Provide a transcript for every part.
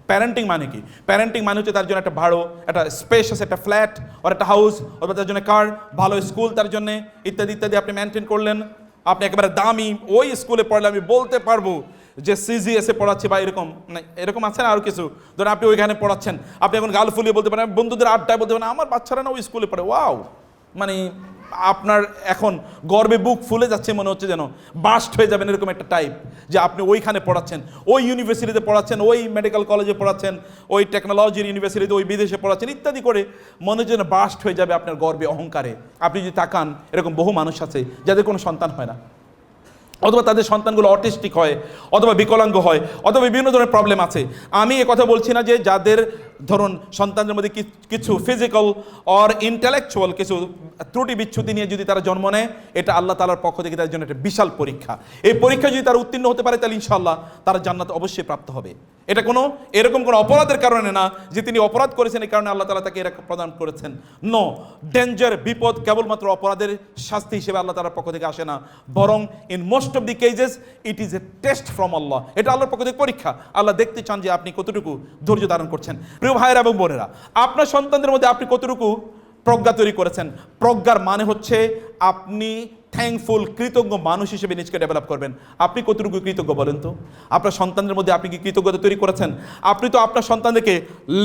Parenting মানে কি? Parenting মানে হচ্ছে তার জন্য একটা ভালো, একটা স্পেশাস একটা ফ্ল্যাট, আর একটা হাউস, অথবা তার জন্য কার, ভালো স্কুল তার জন্য, ইত্যাদি ইত্যাদি আপনি মেনটেন করলেন। আপনি একেবারে দামি ওই স্কুলে পড়লে আমি বলতে পারবো যে সিজিএসএ পড়াচ্ছে বা এরকম না, এরকম আছে না আরও কিছু, ধরুন আপনি ওইখানে পড়াচ্ছেন, আপনি এখন গাল ফুলিয়ে বলতে পারেন, বন্ধুদের আড্ডায় বলতে পারেন আমার বাচ্চারা না ওই স্কুলে পড়ে, ওয়াও, মানে আপনার এখন গর্বে বুক ফুলে যাচ্ছে, মনে হচ্ছে যেন বাস্ট হয়ে যাবেন, এরকম একটা টাইপ, যে আপনি ওইখানে পড়াচ্ছেন, ওই ইউনিভার্সিটিতে পড়াচ্ছেন, ওই মেডিকেল কলেজে পড়াচ্ছেন, ওই টেকনোলজির ইউনিভার্সিটিতে, ওই বিদেশে পড়াচ্ছেন ইত্যাদি করে মনে হচ্ছে যেন বাস্ট হয়ে যাবে আপনার গর্বে অহংকারে। আপনি যদি তাকান, এরকম বহু মানুষ আছে যাদের কোনো সন্তান হয় না, অথবা তাদের সন্তানগুলো অটিস্টিক হয়, অথবা বিকলাঙ্গ হয়, অথবা বিভিন্ন ধরনের প্রবলেম আছে। আমি এ কথা বলছি না যে যাদের ধরুন সন্তানদের মধ্যে কিছু ফিজিক্যাল অর ইন্টেলেকচুয়াল কিছু ত্রুটি বিচ্ছুতি নিয়ে যদি তারা জন্ম নেয়, এটা আল্লাহ তাআলার পক্ষ থেকে তাদের জন্য একটা বিশাল পরীক্ষা। এই পরীক্ষা যদি তারা উত্তীর্ণ হতে পারে, তাহলে ইনশাআল্লাহ তারা জান্নাত অবশ্যই প্রাপ্ত হবে। এটা কোনো এরকম কোনো অপরাধের কারণে না যে তিনি অপরাধ করেছেন এই কারণে আল্লাহ তাআলা তাকে এরকম প্রদান করেছেন। নো, ডেঞ্জার, বিপদ কেবলমাত্র অপরাধের শাস্তি হিসেবে আল্লাহ তাআলার পক্ষ থেকে আসে না, বরং in most of the cases it is a test from Allah. এটা আল্লাহর পক্ষ থেকে পরীক্ষা। আল্লাহ দেখতে চান যে আপনি কতটুকু ধৈর্য ধারণ করছেন। প্রিয় ভাইয়েরা এবং বোনেরা, আপনার সন্তানদের মধ্যে আপনি কতটুকু প্রজ্ঞা তৈরি করেছেন। প্রজ্ঞার মানে হচ্ছে আপনি থ্যাঙ্কফুল, কৃতজ্ঞ মানুষ হিসেবে নিজকে ডেভেলপ করবেন। আপনি কতটুকু কৃতজ্ঞ বলেন তো? আপনার সন্তানদের মধ্যে আপনি কি কৃতজ্ঞতা তৈরি করেছেন? আপনি তো আপনার সন্তানদেরকে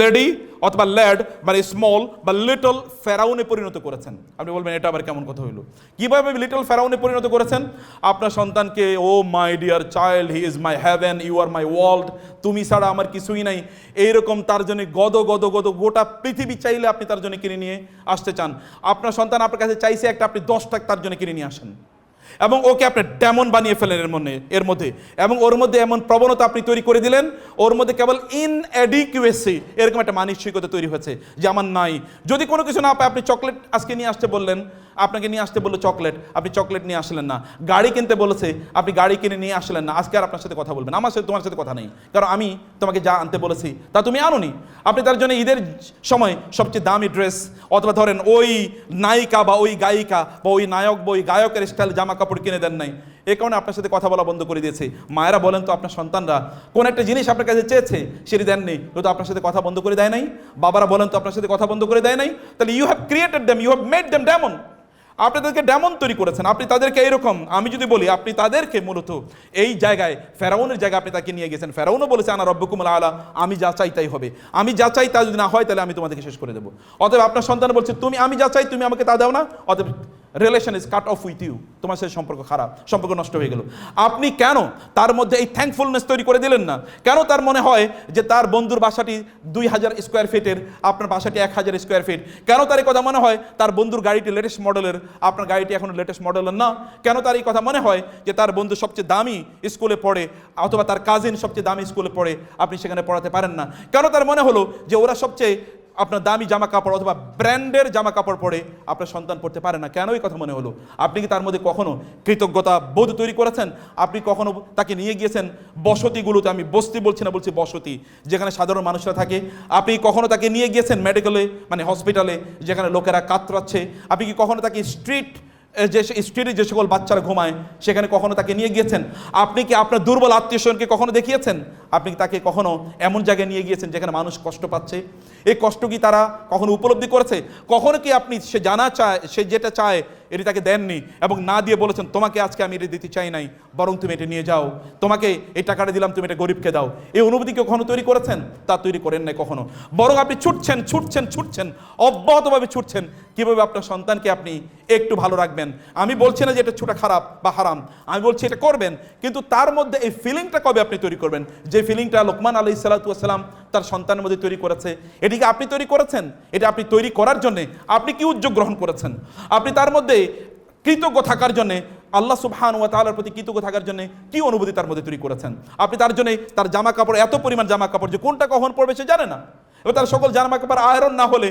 লেডি অথবা ল্যাড মানে স্মল বা লিটল ফেরাউনে পরিণত করেছেন। আপনি বলবেন এটা আবার কেমন কথা হইল? কীভাবে লিটল ফেরাউনে পরিণত করেছেন? আপনার সন্তানকে, oh my dear child, he is my heaven, you are my world, তুমি ছাড়া আমার কিছুই নাই, এইরকম তার জন্য গদ গদ গদ গোটা পৃথিবী চাইলে আপনি তার জন্য কিনে নিয়ে আসতে চান। আপনার সন্তান আপনার কাছে চাইছে একটা, আপনি 10টা তার জন্য কিনে নিয়ে আসেন, এবং ওকে আপনি ডেমন বানিয়ে ফেলেন এর মধ্যে, এবং ওর মধ্যে এমন প্রবণতা আপনি তৈরি করে দিলেন, ওর মধ্যে কেবল ইনএডিকুয়েসি এরকম একটা মানসিকতা তৈরি হয়েছে যে আমার নাই। যদি কোনো কিছু না পায়, আপনি চকলেট আজকে নিয়ে আসতে বললেন, আপনাকে নিয়ে আসতে বললো চকলেট, আপনি চকলেট নিয়ে আসলেন না। গাড়ি কিনতে বলেছে, আপনি গাড়ি কিনে নিয়ে আসলেন না। আজকে আর আপনার সাথে কথা বলবেন, আমার সাথে তোমার সাথে কথা নেই, কারণ আমি তোমাকে যা আনতে বলেছি তা তুমি আনোনি। আপনি তার জন্য ঈদের সময় সবচেয়ে দামি ড্রেস, অথবা ধরেন ওই নায়িকা বা ওই গায়িকা বা ওই নায়ক বা ওই গায়কের স্টাইল জামা কাপড় কিনে দেন নাই। এই কারণে আপনার সাথে কথা বলা বন্ধ করে দিয়েছে। মায়েরা বলেন তো, আপনার সন্তানরা কোন একটা জিনিস আপনার কাছে চেয়েছে, সেটি দেননি, তো আপনার সাথে কথা বন্ধ করে দেয় নাই? বাবারা বলেন তো, আপনার সাথে কথা বন্ধ করে দেয় নাই? তাহলে you have created them, you have made them demon. আপনি তাদেরকে ডেমন তৈরি করেছেন। আপনি তাদেরকে এইরকম, আমি যদি বলি, আপনি তাদেরকে মূলত এই জায়গায়, ফেরাউনের জায়গায় আপনি তাকে নিয়ে গেছেন। ফেরাউনও বলেছে আনা রব্বুকুমুল আলা, আমি যা চাই তাই হবে, আমি যা চাই তা যদি না হয় তাহলে আমি তোমাদেরকে শেষ করে দেবো। অতএব আপনার সন্তান বলছে তুমি, আমি যা চাই তুমি আমাকে তা দাও না, অতএব relation is cut off with you, তোমার সাথে সম্পর্ক খারাপ, সম্পর্ক নষ্ট হয়ে গেল। আপনি কেন তার মধ্যে এই থ্যাঙ্কফুলনেস তৈরি করে দিলেন না? কেন তার মনে হয় যে তার বন্ধুর বাসাটি 2000 স্কোয়ার ফিটের, আপনার বাসাটি 1000 স্কোয়ার ফিট? কেন তার এই কথা মনে হয় তার বন্ধুর গাড়িটি লেটেস্ট মডেলের, আপনার গাড়িটি এখন লেটেস্ট মডেলের না? কেন তার এই কথা মনে হয় যে তার বন্ধু সবচেয়ে দামি স্কুলে পড়ে, অথবা তার কাজিন সবচেয়ে দামি স্কুলে পড়ে, আপনি সেখানে পড়াতে পারেন না? কেন তার মনে হলো যে ওরা সবচেয়ে আপনার দামি জামা কাপড় অথবা ব্র্যান্ডের জামা কাপড় পরে আপনার সন্তান পড়তে পারে না? কেন এই কথা মনে হলো? আপনি কি তার মধ্যে কখনো কৃতজ্ঞতা বোধ তৈরি করেছেন? আপনি কখনো তাকে নিয়ে গিয়েছেন বসতিগুলোতে, আমি বস্তি বলছি না, বলছি বসতি, যেখানে সাধারণ মানুষরা থাকে? আপনি কখনো তাকে নিয়ে গিয়েছেন মেডিকেলে, মানে হসপিটালে, যেখানে লোকেরা কাতরাচ্ছে? আপনি কি কখনো তাকে স্ট্রিটে যে সকল বাচ্চারা ঘুমায় সেখানে কখনো তাকে নিয়ে গিয়েছেন? আপনি কি আপনার দুর্বল আত্মীয় স্বজনকে কখনো দেখিয়েছেন? আপনি তাকে কখনো এমন জায়গায় নিয়ে গিয়েছেন যেখানে মানুষ কষ্ট পাচ্ছে? এই কষ্ট কি তারা কখনো উপলব্ধি করেছে? কখনো কি আপনি সে যেটা চায় এটি তাকে দেননি, এবং না দিয়ে বলেছেন তোমাকে আজকে আমি এটা দিতে চাই নাই, বরং তুমি এটা নিয়ে যাও, তোমাকে এই টাকাটা দিলাম, তুমি এটা গরিবকে দাও? এই অনুভূতি কখনো তৈরি করেছেন? তা তৈরি করেন নাই কখনো, বরং আপনি ছুটছেন অব্যাহতভাবে ছুটছেন কীভাবে আপনার সন্তানকে আপনি একটু ভালো রাখবেন। আমি বলছি না যে এটা ছোটা খারাপ বা হারাম, আমি বলছি এটা করবেন, কিন্তু তার মধ্যে এই ফিলিংটা কবে আপনি তৈরি করবেন? যে ফিলিংটা লোকমান আলাইহিস সালাতু ওয়াস সালাম তার সন্তানের মধ্যে তৈরি করেছে, এটিকে আপনি তৈরি করেছেন? এটা আপনি তৈরি করার জন্য আপনি কি উদ্যোগ গ্রহণ করেছেন? আপনি তার মধ্যে কৃতজ্ঞ থাকার জন্য, আল্লাহ সুবহানাহু ওয়া তাআলার প্রতি কৃতজ্ঞ থাকার জন্য কি অনুভূতি তার মধ্যে তৈরি করেছেন? আপনি তার জন্য তার জামা কাপড়, এত পরিমাণ জামা কাপড় যে কোনটা কখন পড়বে সে জানে না, এবার তার সকল জামা কাপড় আয়রন না হলে,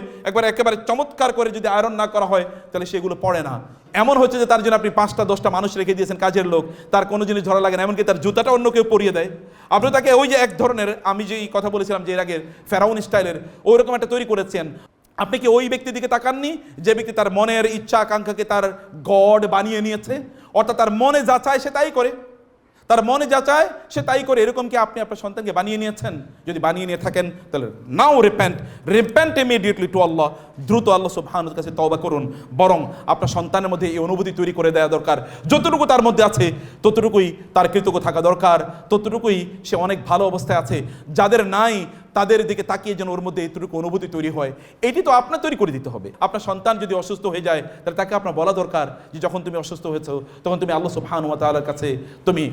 একেবারে চমৎকার করে যদি আয়রন না করা হয় তাহলে সেগুলো পড়ে না। এমন হচ্ছে যে তার জন্য আপনি 5টা 10টা মানুষ রেখে দিয়েছেন কাজের লোক, তার কোনো জিনিস ধরা লাগে না, এমনকি তার জুতাটা অন্য কেউ পরিয়ে দেয়। আপনি তাকে ওই যে এক ধরনের, আমি যেই কথা বলেছিলাম যে এর আগের ফেরাউন স্টাইলের, ওই রকম একটা তৈরি করেছেন। আপনি কি ওই ব্যক্তির দিকে তাকাননি যে ব্যক্তি তার মনের ইচ্ছা আকাঙ্ক্ষাকে তার গড বানিয়ে নিয়েছে, অর্থাৎ তার মনে যা চায় সে তাই করে? তার মনে যা চায় সে তাই করে। এরকম কি আপনি আপনার সন্তানকে বানিয়ে নিয়েছেন? যদি বানিয়ে নিয়ে থাকেন তাহলে নাও রিপেন্ট ইমিডিয়েটলি টু আল্লাহ। দ্রুত আল্লাহ সুবহানাহুর কাছে তওবা করুন। বরং আপনার সন্তানের মধ্যে এই অনুভূতি তৈরি করে দেওয়া দরকার, যতটুকু তার মধ্যে আছে ততটুকুই তার কৃতজ্ঞ থাকা দরকার, ততটুকুই সে অনেক ভালো অবস্থায় আছে। যাদের নাই তাদের দিকে তাকিয়ে যেন ওর মধ্যে এইটুকু অনুভূতি তৈরি হয়, এটি তো আপনার তৈরি করে দিতে হবে। আপনার সন্তান যদি অসুস্থ হয়ে যায় তাহলে তাকে আপনার বলা দরকার যে যখন তুমি অসুস্থ হয়েছো তখন তুমি আল্লাহ সুবহানাহু ওয়া তাআলার কাছে তুমি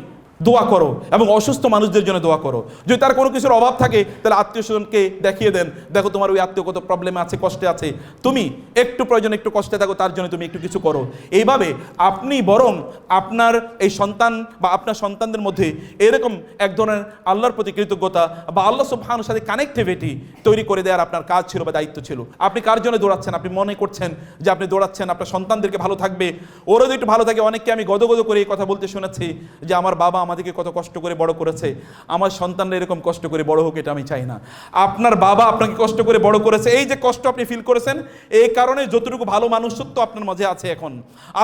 দোয়া করো এবং অসুস্থ মানুষদের জন্য দোয়া করো। যদি তার কোনো কিছুর অভাব থাকে তাহলে আত্মীয় স্বজনকে দেখিয়ে দেন, দেখো তোমার ওই আত্মীয় কত প্রবলেমে আছে, কষ্টে আছে, তুমি একটু প্রয়োজন একটু কষ্টে থাকো, তার জন্য তুমি একটু কিছু করো। এইভাবে আপনি বরং আপনার এই সন্তান বা আপনার সন্তানদের মধ্যে এরকম এক ধরনের আল্লাহর প্রতি কৃতজ্ঞতা বা আল্লাহ সুবহানাহুর সাথে কানেক্টিভিটি তৈরি করে দেওয়ার আপনার কাজ ছিল বা দায়িত্ব ছিল। আপনি কার জন্য দৌড়াচ্ছেন? আপনি মনে করছেন যে আপনি দৌড়াচ্ছেন আপনার সন্তানদেরকে ভালো থাকবে, ওরও যদি একটু ভালো থাকে। অনেককে আমি গদগদ করে এই কথা বলতে শুনেছি যে আমার বাবা আমাদেরকে কত কষ্ট করে বড় করেছে, আমার সন্তানরা এরকম কষ্ট করে বড় হোক এটা আমি চাই না। আপনার বাবা আপনাকে কষ্ট করে বড় করেছে, এই যে কষ্ট আপনি ফিল করেছেন এই কারণে যতটুকু ভালো মানুষত্ব আপনার মাঝে আছে এখন।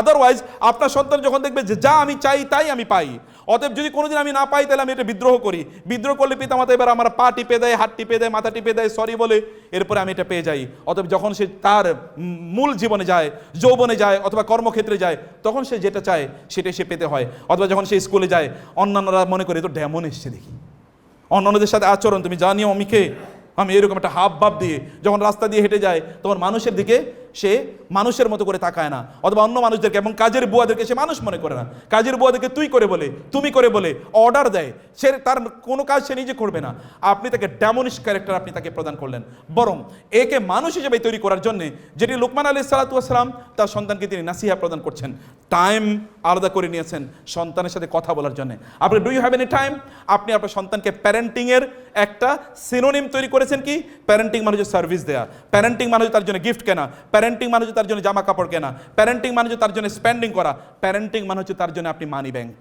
আদারওয়াইজ আপনার সন্তান যখন দেখবে যে যা আমি চাই তাই আমি পাই, অতএব যদি কোনোদিন আমি না পাই তাহলে আমি এটা বিদ্রোহ করি। বিদ্রোহ করলে পিতামাতা এবার আমার পা টিপে দেয়, হাত টিপে দেয়, মাথা টিপে দেয়, সরি বলে, এরপরে আমি এটা পেয়ে যাই। অতএব যখন সে তার মূল জীবনে যায়, যৌবনে যায় অথবা কর্মক্ষেত্রে যায়, তখন সে যেটা চায় সেটাই সে পেতে হয়। অথবা যখন সে স্কুলে যায় অন্যান্যরা মনে করে তো ডেমন এসছে দেখি, অন্যান্যদের সাথে আচরণ তুমি জানিও আমি এরকম একটা হাব ভাব দিয়ে যখন রাস্তা দিয়ে হেঁটে যায় তখন মানুষের দিকে সে মানুষের মতো করে তাকায় না, অথবা অন্য মানুষদেরকে এবং কাজের বুয়াদেরকে সে মানুষ মনে করে না। কাজের বুয়াদেরকে তুই করে বলে, তুমি করে বলে অর্ডার দেয়, সে তার কোনো কাজ সে নিজে করবে না। আপনি তাকে ডেমনিশ ক্যারেক্টার আপনি তাকে প্রদান করলেন। বরং একে মানুষ হিসেবে তৈরি করার জন্য যেটি লুকমান আলাইহিস সালাতু ওয়াস সালাম তার সন্তানকে তিনি নাসিহা প্রদান করছেন, টাইম আলাদা করে নিয়েছেন সন্তানের সাথে কথা বলার জন্য। আপনি do you have any time? আপনি আপনার সন্তানকে প্যারেন্টিংয়ের একটা সিনোনিম তৈরি করেছেন কি? প্যারেন্টিং মানে হচ্ছে সার্ভিস দেয়া, প্যারেন্টিং মানে হচ্ছে তার জন্য গিফট কেনা, প্যারেন্টিং মানে হচ্ছে তার জন্য জামা কাপড় কেনা, প্যারেন্টিং মানে হচ্ছে তার জন্য স্পেন্ডিং করা, প্যারেন্টিং মানে হচ্ছে তার জন্য আপনি মানি ব্যাংক।